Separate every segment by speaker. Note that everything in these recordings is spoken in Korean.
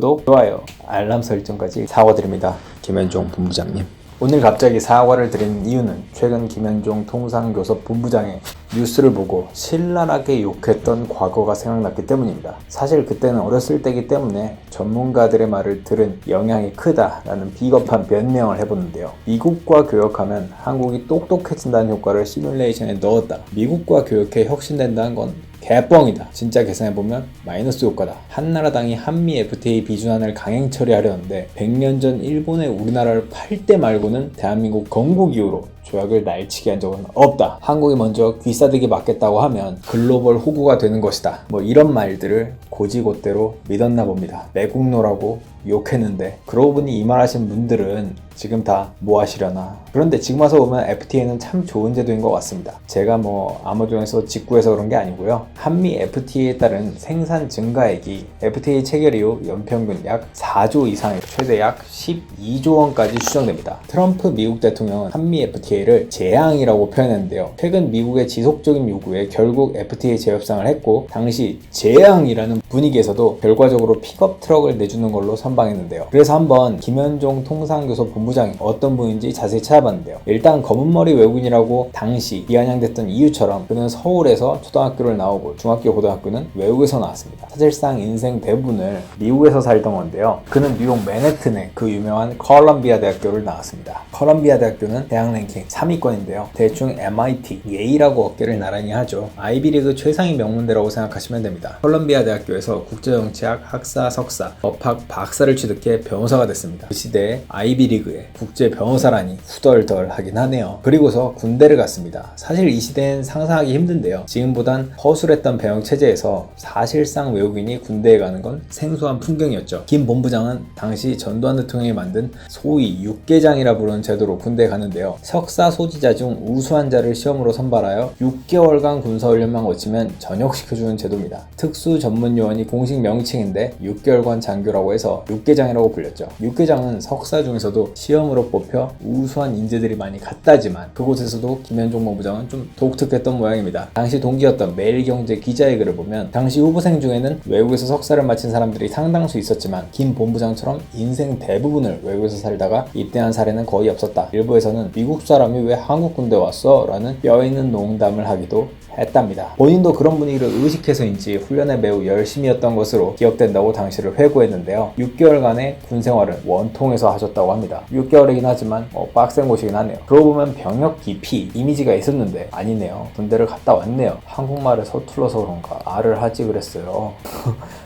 Speaker 1: 구독, 좋아요, 알람 설정까지 사과드립니다. 김현종 본부장님. 오늘 갑자기 사과를 드리는 이유는 최근 김현종 통상교섭 본부장의 뉴스를 보고 신랄하게 욕했던 과거가 생각났기 때문입니다. 사실 그때는 어렸을 때이기 때문에 전문가들의 말을 들은 영향이 크다라는 비겁한 변명을 해보는데요. 미국과 교역하면 한국이 똑똑해진다는 효과를 시뮬레이션에 넣었다. 미국과 교역해 혁신된다는 건 개뻥이다. 진짜 계산해보면 마이너스 효과다. 한나라당이 한미 FTA 비준안을 강행 처리하려는데 100년 전 일본에 우리나라를 팔 때 말고는 대한민국 건국 이후로 조약을 날치게 한 적은 없다. 한국이 먼저 귀싸대기 맞겠다고 하면 글로벌 호구가 되는 것이다. 뭐 이런 말들을 고지곳대로 믿었나 봅니다. 매국노라고 욕했는데 그러고 보니 이 말 하신 분들은 지금 다 뭐 하시려나. 그런데 지금 와서 보면 FTA는 참 좋은 제도인 것 같습니다. 제가 뭐 아마존에서 직구해서 그런 게 아니고요. 한미 FTA에 따른 생산 증가액이 FTA 체결 이후 연평균 약 4조 이상의 최대 약 12조 원까지 추정됩니다. 트럼프 미국 대통령은 한미 FTA를 재앙이라고 표현했는데요. 최근 미국의 지속적인 요구에 결국 FTA 재협상을 했고 당시 재앙이라는 분위기에서도 결과적으로 픽업 트럭을 내주는 걸로 선방했는데요. 그래서 한번 김현종 통상교섭 본부장이 어떤 분인지 자세히 찾아봤는데요. 일단 검은머리 외국인이라고 당시 비아냥댔던 이유처럼 그는 서울에서 초등학교를 나오고 중학교 고등학교는 외국에서 나왔습니다. 사실상 인생 대부분을 미국에서 살던 건데요. 그는 뉴욕 맨해튼의 그 유명한 컬럼비아 대학교를 나왔습니다. 컬럼비아 대학교는 대학 랭킹 3위권인데요. 대충 MIT, 예일하고 어깨를 나란히 하죠. 아이비리그 최상위 명문대라고 생각하시면 됩니다. 컬럼비아 대학교에서 국제정치학 학사, 석사, 법학 박사를 취득해 변호사가 됐습니다. 그 시대에 아이비리그에 국제 변호사라니 후덜덜하긴 하네요. 그리고서 군대를 갔습니다. 사실 이 시대엔 상상하기 힘든데요. 지금보단 허술했던 배영 체제에서 사실상 외국인이 군대에 가는 건 생소한 풍경이었죠. 김 본부장은 당시 전두환 대통령이 만든 소위 육개장이라 부르는 제도로 군대에 가는데요. 석사 소지자 중 우수한 자를 시험으로 선발하여 6개월간 군사훈련만 거치면 전역시켜주는 제도입니다. 특수 전문 요원이 공식 명칭인데 6개월간 장교라고 해서 육개장이라고 불렸죠. 육개장은 석사 중에서도 시험으로 뽑혀 우수한 인재들이 많이 갔다지만 그곳에서도 김현종 본부장은 좀 독특했던 모양입니다. 당시 동기였던 매일경제 기자의 글을 보면 당시 후보생 중에는 외국에서 석사를 마친 사람들이 상당수 있었지만 김 본부장처럼 인생 대부분을 외국에서 살다가 입대한 사례는 거의 없었다. 일부에서는 미국 사람이 왜 한국 군대 왔어? 라는 뼈있는 농담을 하기도 했답니다. 본인도 그런 분위기를 의식해서인지 훈련에 매우 열심히 했던 것으로 기억된다고 당시를 회고했는데요. 6개월간의 군 생활은 원통에서 하셨다고 합니다. 6개월이긴 하지만 빡센 곳이긴 하네요. 그러고 보면 병역 기피 이미지가 있었는데 아니네요. 군대를 갔다 왔네요. 한국말에 서툴러서 그런가 말을 하지 그랬어요.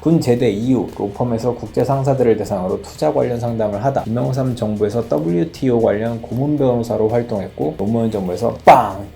Speaker 1: 군 제대 이후 로펌에서 국제 상사들을 대상으로 투자 관련 상담을 하다 김영삼 정부에서 WTO 관련 고문 변호사로 활동했고 노무현 정부에서 빵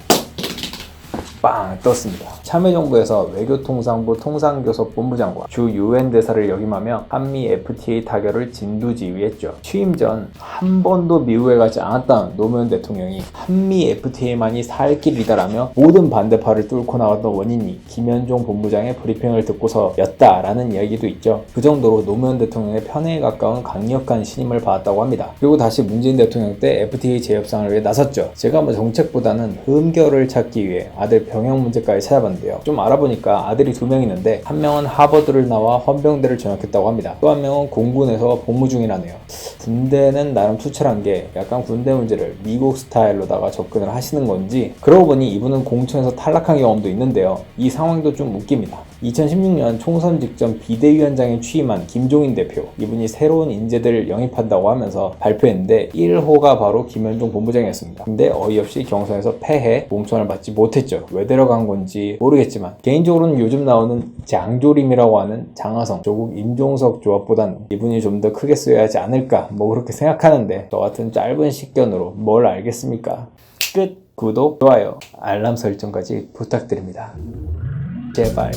Speaker 1: 떴습니다. 참여정부에서 외교통상부 통상교섭 본부장과 주 UN 대사를 역임하며 한미 FTA 타결을 진두지휘했죠. 취임 전 한 번도 미국에 가지 않았다는 노무현 대통령이 한미 FTA만이 살 길이다라며 모든 반대파를 뚫고 나갔던 원인이 김현종 본부장의 브리핑을 듣고서였다라는 이야기도 있죠. 그 정도로 노무현 대통령의 편애에 가까운 강력한 신임을 받았다고 합니다. 그리고 다시 문재인 대통령 때 FTA 재협상을 위해 나섰죠. 제가 뭐 정책보다는 흠결을 찾기 위해 아들 병역 문제까지 찾아봤는데요. 좀 알아보니까 아들이 2명 있는데 한 명은 하버드를 나와 헌병대를 전역했다고 합니다. 또 한 명은 공군에서 복무 중이라네요. 군대는 나름 투철한 게 약간 군대 문제를 미국 스타일로다가 접근을 하시는 건지 그러고 보니 이분은 공천에서 탈락한 경험도 있는데요. 이 상황도 좀 웃깁니다. 2016년 총선 직전 비대위원장에 취임한 김종인 대표 이분이 새로운 인재들을 영입한다고 하면서 발표했는데 1호가 바로 김현종 본부장이었습니다. 근데 어이없이 경선에서 패해 공천을 받지 못했죠. 왜 데려간 건지 모르겠지만 개인적으로는 요즘 나오는 장조림이라고 하는 장하성, 조국 임종석 조합보다는 이분이 좀 더 크게 쓰여야지 않을까 뭐 그렇게 생각하는데 저 같은 짧은 식견으로 뭘 알겠습니까? 끝! 구독, 좋아요, 알람 설정까지 부탁드립니다. 제발.